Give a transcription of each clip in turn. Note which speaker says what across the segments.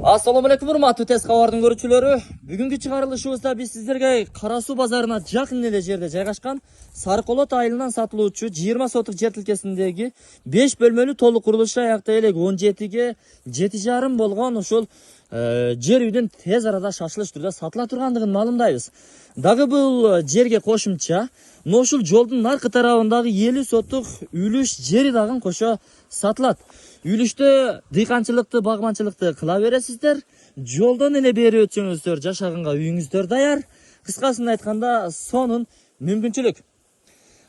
Speaker 1: Assalamu alaikum, урматтуу тез кабардын көрүүчүлөрү. Бүгүнкү чыгарылышыбызда биз сиздерге Кара Суу базарына жакын эле жерде жайгашкан Сарыколот айылынан сатылуучу 20 сотук жер тилкесиндеги 5 бөлмөлүү толук курулушу аякта элек 17ге 7,5 болгон ушул жер үйдүн тез арада шашылыш түрдө сатыла тургандыгын маалымдайбыз. Дагы бул жерге кошумча ушул жолдун аркы тарабындагы 50 сотук үлүш жери дагы кошо сатылат. Үлүштө дыйканчылыкты, багманчылыкты кыла бересиздер. Жолдон эле бери өтсөңүздөр, жашаганга үйүңүздөр даяр. Кыскасын айтканда, сонун мүмкүнчүлүк.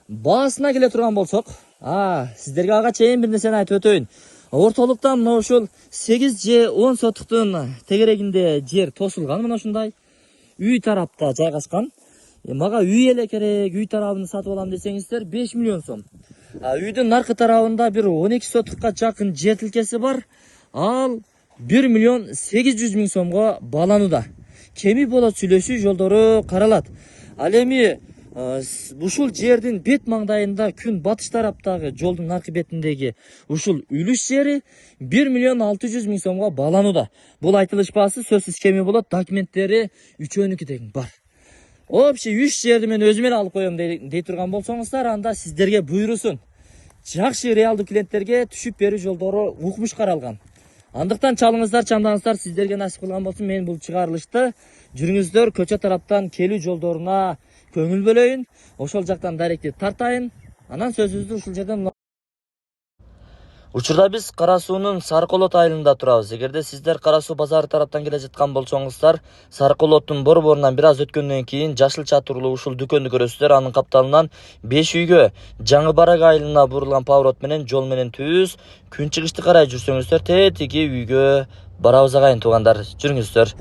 Speaker 1: Баасына келе турган болсок, сиздерге ага чейин бир нерсени айтып өтөйүн. Ортолуктан мына ушул 8 же 10 сотуктун тегерегинде жер тосулган, мына ушундай. Үй тарапта жайгашкан. Мага үй эле керек, үй тарабын сатып алам десеңиздер 5 миллион сом. Үйдүн аркы тарабында бир 12 сотукка жакын жер тилкеси бар. Ал 1 миллион 800 миң сомго бааланууда. Кеми болот сүйлөшүү жолдору каралат. Ал эми ушул жердин бет маңдайында күн батыш тараптагы жолдун аркы бетиндеги ушул үлүш жери 1 миллион 600 миң сомго бааланууда. Бул айтылышпасы сөзсүз кеми болот, документтери 3-2 тең бар. Общий 3 жерди мен өзүм эле алып коем дей турган болсоңуздар, анда сиздерге буйрусун. Жакшы реалдуу клиенттерге түшүп берүү жолдору укмуш каралган. Андыктан чалыңыздар, чамдаңыздар, сиздерге насип кылган болсун. Мен бул чыгарылышты жүрүңүздөр, көчө тараптан келүү жолдоруна көңүл бөлөйүн, ошол жактан даректи тартайын. Анан сөзүбүздү ушул жерден Учурда биз Кара Суунун Сарыколот айылында турабыз. Эгерде сиздер Кара Суу базары тараптан келе жаткан болсоңуздар, Сарыколоттун борборунан бир аз өткөндөн кийин жашыл чатырлуу ушул дүкөндү көрөсүздөр. Анын капталынан 5 үйгө Жаңы Барак айылына бурулган поворот менен жол менен түз күн чыгышты карай жүрсөңүздөр, тетиги үйгө барабыз агайын туугандар. Жүрүңүздөр.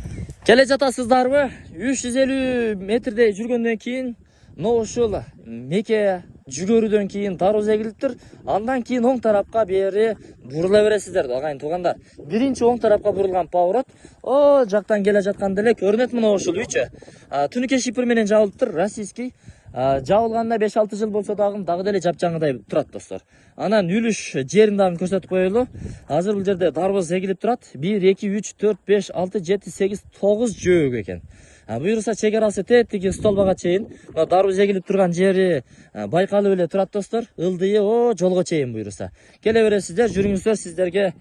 Speaker 1: Келе жатасыздарбы? 350 метрдей жүргөндөн кийин ушул меке жүгөрүүдөн кийин дароо эгилиптир. Андан кийин оң тарапка бери бурула бересиздер агайын туугандар. Биринчи оң тарапка бурулган поворот, жактан келе жатканда эле көрүнөт мына ушул үйчү. Түнүкө шипер менен жабылыптыр, российский. Жабылганына 5-6 жыл болсо дагы деле жапжаңыдай турат достор. Анан үлүш жерин дагы көрсөтүп коелу. Азыр бул жерде дарбыз эгилип турат. 1 2 3 4 5 6 7 8 9 жөөг экен. Буюрса чек арасы тетиги столбага чейин дарбыз эгилип турган жери байкалып эле турат достор. Ылдыйы жолго чейин буюрса. Келе бересиздер, жүрүңүздөр, сиздерге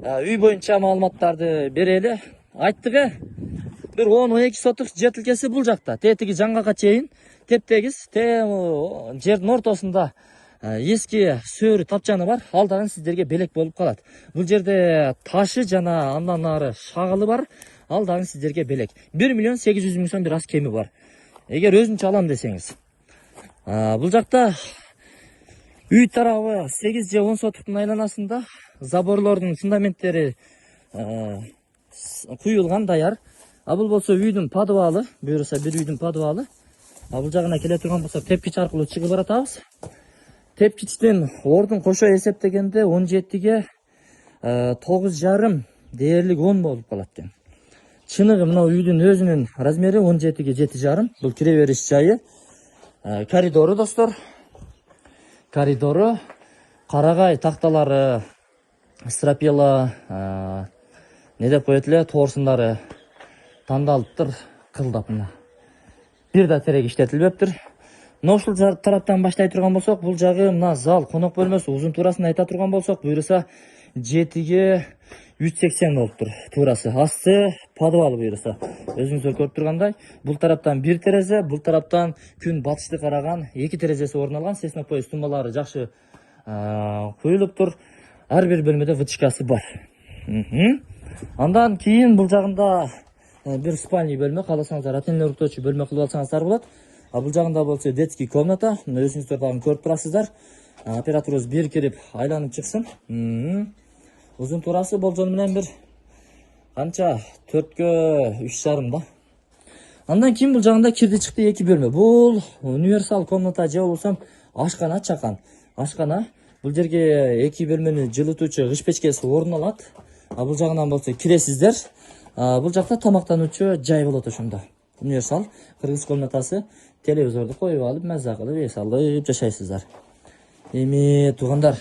Speaker 1: үй боюнча маалыматтарды берели. Айттыгы бир 10-12 сотук жер тилкеси бул жакта. Тетиги жаңгага чейин тептегиз, жердин ортосунда эски сөөрү тапчаны бар. Ал дагы сиздерге белек болуп калат. Бул жерде ташы жана андан ары шагылы бар. Ал дагы сиздерге белек. 1 миллион 800 миң сом бир аз кеми бар. Эгер өзүнчө алам десеңиз. Бул жакта үй тарабы 8 же 10 сотуктун айланасында заборлордун фундаменттери куюлган даяр. Бул болсо үйдүн подвалы, буюрса бир үйдүн подвалы. Бул жагына келе турган болсок, тепкич аркылуу чыгып баратабыз. Тепкичтин ордун кошо эсептегенде 17ге 9,5 дээрлик 10 болуп калат экен. Чыныгы мына үйдүн өзүнүн размери 17ге 7,5. Бул кире бериш жайы. Коридору достор. Коридору, карагай такталары, стропила, не деп коет эле, тоорсундары тандалыптыр, кылдап мына. Бир да терек иштетилбептир. Ушул тараптан баштай турган болсок, бул жагы мына зал, конок бөлмөсү. Узун туурасын айта турган болсок, буюрса 7ге 180 болуптур туурасы. Асты подвал буюрса. Өзүңүздөр көрүп тургандай, бул тараптан бир терезе, бул тараптан күн батышты караган 2 терезеси орун алган. Сесноп поезд тумбалары жакшы куюлуптур. Ар бир бөлмөдө вытяжкасы бар. Андан кийин бул жагында бир спальный бөлмө, кааласаңыздар ата-эне уруктоочу бөлмө кылып алсаңыздар болот. Бул жагында болсо детский комната. Өзүңүздөр дагы көрүп турасыздар. Операторубуз бир кирип айланып чыксын. Узун туурасы болжол менен бир канча 4ге 3,5 да. Андан кийин бул жагында кирди чыкты 2 бөлмө. Бул универсал комната же болбосо ашкана чакан. Ашкана. Бул жерге 2 бөлмөнү жылытуучу кыш печкеси орун алат. Бул жагынан болсо киресиздер. Бул жакта тамактануучу жай болот ошондо. Универсал кыргыз комнатасы. Телевизорду коюп алып, маза кылып, эс алып жашайсыздар. Эми туугандар,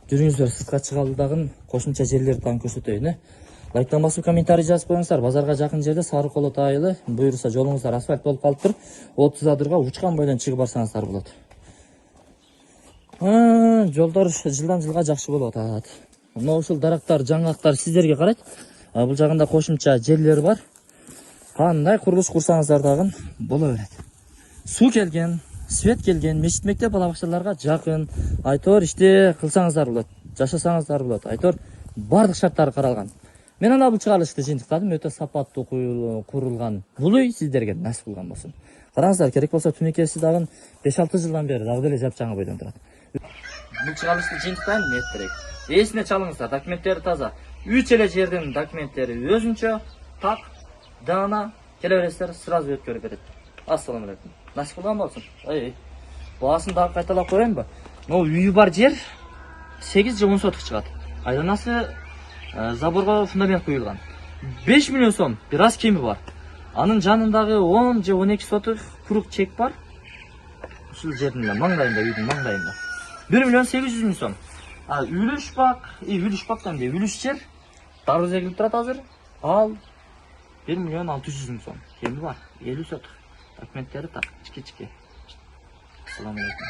Speaker 1: жүрүңүздөр, сыртка чыгалдагын кошумча жерлерди дагы көрсөтөйүн. Лайктан басып комментарий жазып коюңуздар. Базарга жакын жерде Сары Колот айылы, буюрса жолуңуздар асфальт болуп калыптыр. 30 адырга учкан бойдон чыгып барсаңыздар болот. Жолдор жылдан жылга жакшы болуп атат. Мына ушул дарактар, жаңгактар сиздерге карайт. Бул жагында кошумча жерлер бар. Кандай курулуш курсаңыздар дагы боло берет. Суу келген, свет келген, мечит мектеп бала бакчаларга жакын. Айтор иште кылсаңыздар болот, жашасаңыздар болот. Айтор бардык шарттары каралган. Мен ана бул чыгарылышты жыйынтыктадым. Өтө сапаттуу курулган. Бул үй сиздерге насип кылган болсун. Караңыздар, керек болсо түнөкөсү дагы 5-6 жылдан бери дагы деле жапжаңы бойдон турат. Бул чыгарылышты жыйынтыктайм неттерек. Эсине чалыңыздар, документтери таза. 3 эле жердин документтери өзүнчө, так, дана, келе бересиздер, сразу өткөрүп берет. Ассаламу алейкум. Насип кылган болсун. Баасын дагы кайталап коеюнбу? Могу үйү бар жер 8 же 10 соток чыгат. Айланасы заборго фундамент куюлган. 5 миллион сом бир аз кеми бар. Анын жанындагы 10 же 12 соток курук чек бар. Ушул жердин маңдайында, үйдүн маңдайында. 1 миллион 800 миң сом. Үлүш бак, үлүш жер дарыз эгилип турат азыр. Ал 1 миллион 600 миң сом. Кеми бар, 50 соток. Документтери так, ички-ички. Ассаламу алейкум.